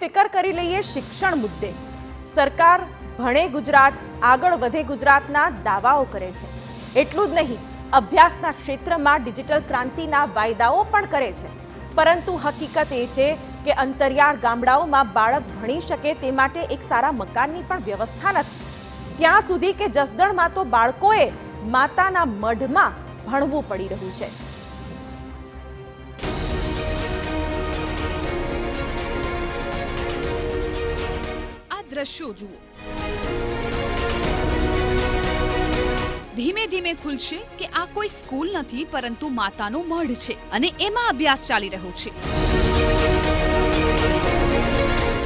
ફિકર કરી લઈએ શિક્ષણ મુદ્દે। સરકાર ભણે ગુજરાત આગળ વધે ગુજરાતના દાવાઓ કરે છે। એટલું જ નહીં, અભ્યાસના ક્ષેત્રમાં ડિજિટલ ક્રાંતિના વાયદાઓ પણ કરે છે, પરંતુ હકીકત એ છે કે અંતરિયાળ ગામડાઓમાં બાળક ભણી શકે તે માટે એક સારા મકાનની પણ વ્યવસ્થા નથી। ત્યાં સુધી કે જસદણમાં તો બાળકોએ માતાના મઢમાં ભણવું પડી રહ્યું છે। આ દ્રશ્યો જુઓ। ધીમે ધીમે ખુલશે કે આ કોઈ સ્કૂલ નથી પરંતુ માતાનો મઢ છે અને એમાં અભ્યાસ ચાલી રહ્યો છે।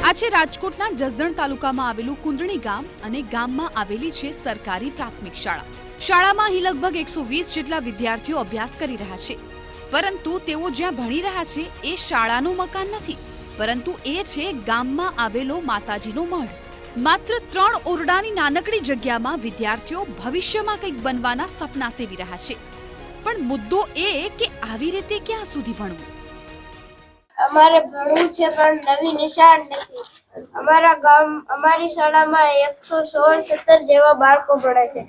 આ છે રાજકોટના જસદણ તાલુકામાં આવેલું કુંદણી ગામ અને ગામમાં આવેલી છે સરકારી પ્રાથમિક શાળા। શાળામાં અહીં લગભગ 120 જેટલા વિદ્યાર્થીઓ અભ્યાસ કરી રહ્યા છે, પરંતુ તેઓ જ્યાં ભણી રહ્યા છે એ શાળાનું મકાન નથી, પરંતુ એ છે ગામમાં આવેલો માતાજીનો મઢ। માત્ર 3 ઓરડાની નાનકડી જગ્યામાં વિદ્યાર્થીઓ ભવિષ્યમાં કંઈક બનવાના સપના સેવી રહ્યા છે, પણ મુદ્દો એ કે આવી રીતે ક્યાં સુધી ભણવું? અમારે ભણવું છે પણ નવી નિશાળ નથી। અમારી શાળામાં 116-17 જેવા બાળકો ભણે છે।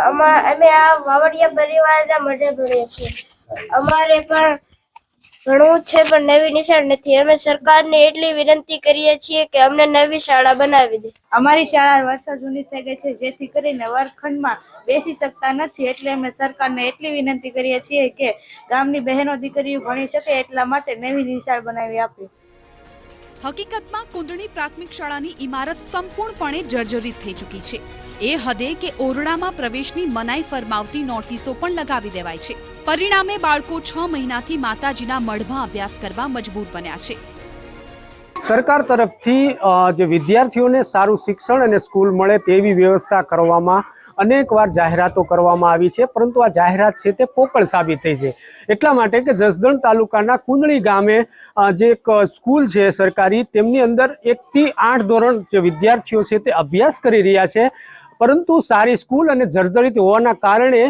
અમે આ વાવડિયા પરિવારના મઢે ભણીએ છીએ। અમારે પણ ભણવું છે પણ નવી નિશાળ નથી। અમે સરકારને એટલી વિનંતી કરીએ છીએ કે અમને નવી શાળા બનાવી દે। અમારી શાળા વર્ષો જૂની થઈ ગઈ છે, જેથી કરીને વર્ગખંડમાં બેસી શકતા નથી, એટલે અમે સરકારને એટલી વિનંતી કરીએ છીએ કે ગામની બહેનો દીકરીઓ ભણી શકે એટલા માટે નવી નિશાળ બનાવી આપે। હકીકતમાં કુંદણી પ્રાથમિક શાળાની ઇમારત સંપૂર્ણપણે જર્જરિત થઈ ચૂકી છે, એ હદે કે ઓરડામાં પ્રવેશની મનાઈ ફરમાવતી નોટિસો પણ લગાવી દેવાય છે। પરિણામે બાળકો 6 મહિનાથી માતાજીના મઢમાં અભ્યાસ કરવા મજબૂર બન્યા છે। સરકાર તરફથી જે વિદ્યાર્થીઓને સારું શિક્ષણ અને સ્કૂલ મળે તેવી વ્યવસ્થા કરવામાં અનેકવાર જાહેરાતો કરવામાં આવી છે, પરંતુ આ જાહેરાત છે તે પોકળ સાબિત થઈ છે। એટલા માટે કે જસદણ તાલુકાના કુંદણી ગામે જે એક સ્કૂલ છે સરકારી, તેમની અંદર 1 થી 8 ધોરણ જે વિદ્યાર્થીઓ છે તે અભ્યાસ કરી રહ્યા છે, પરંતુ સારી સ્કૂલ અને જર્જરિત હોવાના કારણે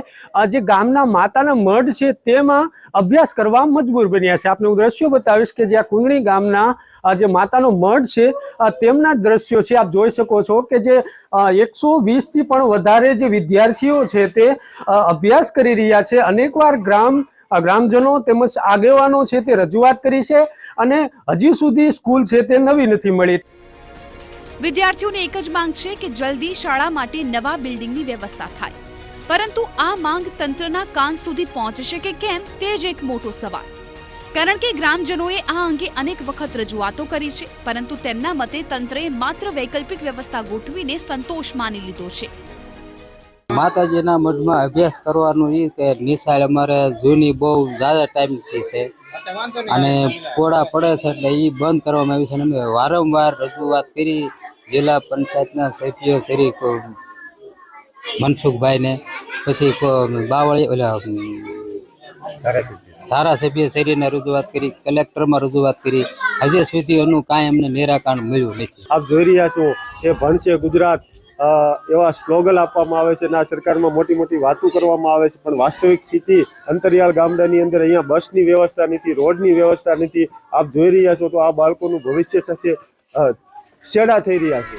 જે ગામના માતાના મઢ છે તેમાં અભ્યાસ કરવા મજબૂર બન્યા છે। આપને હું દ્રશ્યો બતાવીશ કે જ્યાં કુંદણી ગામના જે માતાનો મઢ છે તેમના દ્રશ્યો છે। આપ જોઈ શકો છો કે જે 120 થી પણ વધારે જે વિદ્યાર્થીઓ છે તે અભ્યાસ કરી રહ્યા છે। અનેકવાર ગ્રામજનો તેમજ આગેવાનો છે તે રજૂઆત કરી છે અને હજી સુધી સ્કૂલ છે તે નવી નથી મળી। વિદ્યાર્થીઓને એક જ માંગ છે કે જલ્દી શાળા માટે નવા બિલ્ડિંગની વ્યવસ્થા થાય, પરંતુ આ માંગ તંત્રના કાન સુધી પહોંચશે કે કેમ તે જ એક મોટો સવાલ, કારણ કે ગ્રામજનોએ આ અંગે અનેક વખત રજૂઆતો કરી છે, પરંતુ તેમના મતે તંત્રએ માત્ર વૈકલ્પિક વ્યવસ્થા ગોઠવીને સંતોષ માની લીધો છે। માતાજીના મઢમાં અભ્યાસ કરવાનું એ કે નિશાળ અમારે જૂની બહુ જ્યાદા ટાઈમથી છે અને પોળા પડે છે, એટલે એ બંધ કરવામાં આવી છે। અને અમે વારંવાર રજૂઆત કરી જિલ્લા પંચાયતના સભ્યો શ્રી મનસુખભાઈને, પછી ધારાસભ્ય શ્રીને રજૂઆત કરી, કલેક્ટરમાં રજૂઆત કરી, હજી સુધી એનું કાંઈ અમને નિરાકરણ મળ્યું નથી। આપ જોઈ રહ્યા છો કે ભણશે ગુજરાત એવા સ્લોગન આપવામાં આવે છે અને આ સરકારમાં મોટી મોટી વાતો કરવામાં આવે છે, પણ વાસ્તવિક સ્થિતિ અંતરિયાળ ગામડાની અંદર અહીંયા બસની વ્યવસ્થા નથી, રોડની વ્યવસ્થા નથી। આપ જોઈ રહ્યા છો તો આ બાળકોનું ભવિષ્ય સાથે છેડા થઈ રહ્યા છે।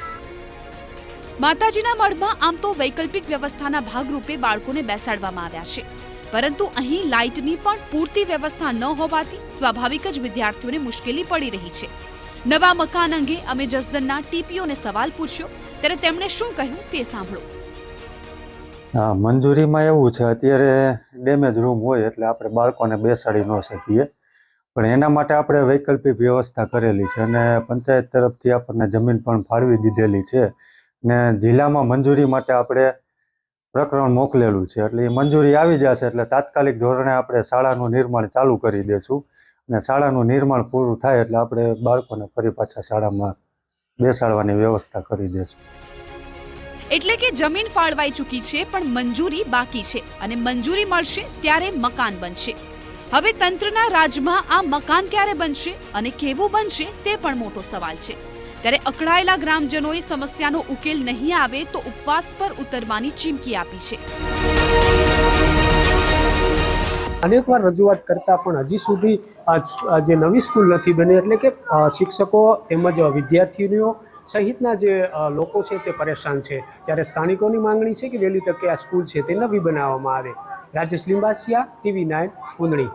માતાજીના મઢમાં આમ તો વૈકલ્પિક વ્યવસ્થાના ભાગરૂપે બાળકોને બેસાડવામાં આવ્યા છે, પરંતુ અહીં લાઇટની પણ પૂરતી વ્યવસ્થા ન હોવાથી સ્વાભાવિક જ વિદ્યાર્થીઓને મુશ્કેલી પડી રહી છે। નવા મકાન અંગે અમે જસદણના ટીપીઓને સવાલ પૂછ્યો, ત્યારે તેમણે શું કહ્યું તે સાંભળો। હા, મંજૂરીમાં એવું છે અત્યારે ડેમેજ રૂમ હોય એટલે આપણે બાળકોને બેસાડી ન શકીએ, પણ એના માટે આપણે વૈકલ્પિક વ્યવસ્થા કરેલી છે અને પંચાયત તરફથી આપણને જમીન પણ ફાળવી દીધેલી છે ને જિલ્લામાં મંજૂરી માટે આપણે પ્રકરણ મોકલેલું છે, એટલે એ મંજૂરી આવી જશે એટલે તાત્કાલિક ધોરણે આપણે શાળાનું નિર્માણ ચાલુ કરી દઈશું અને શાળાનું નિર્માણ પૂરું થાય એટલે આપણે બાળકોને ફરી પાછા શાળામાં બેસાડવાની વ્યવસ્થા કરી દઈશું। એટલે કે જમીન ફાળવાઈ ચૂકી છે પણ મંજૂરી બાકી છે અને મંજૂરી મળશે ત્યારે મકાન બનશે। હવે તંત્રના રાજમાં આ મકાન ક્યારે બનશે અને કેવું બનશે તે પણ મોટો સવાલ છે। ત્યારે અકળાયેલા ગ્રામજનોએ સમસ્યાનો ઉકેલ નહીં આવે તો ઉપવાસ પર ઉતરવાની ચીમકી આપી છે। અનેકવાર રજૂઆત કરતાં પણ હજી સુધી જે નવી સ્કૂલ નથી બની, એટલે કે શિક્ષકો તેમજ વિદ્યાર્થીઓ સહિતના જે લોકો છે તે પરેશાન છે. ત્યારે સ્થાનિકોની માંગણી છે કે વહેલી તકે આ સ્કૂલ છે તે નવી બનાવવામાં આવે. રાજેશ લિંબાસિયા, TV9, કુંદણી.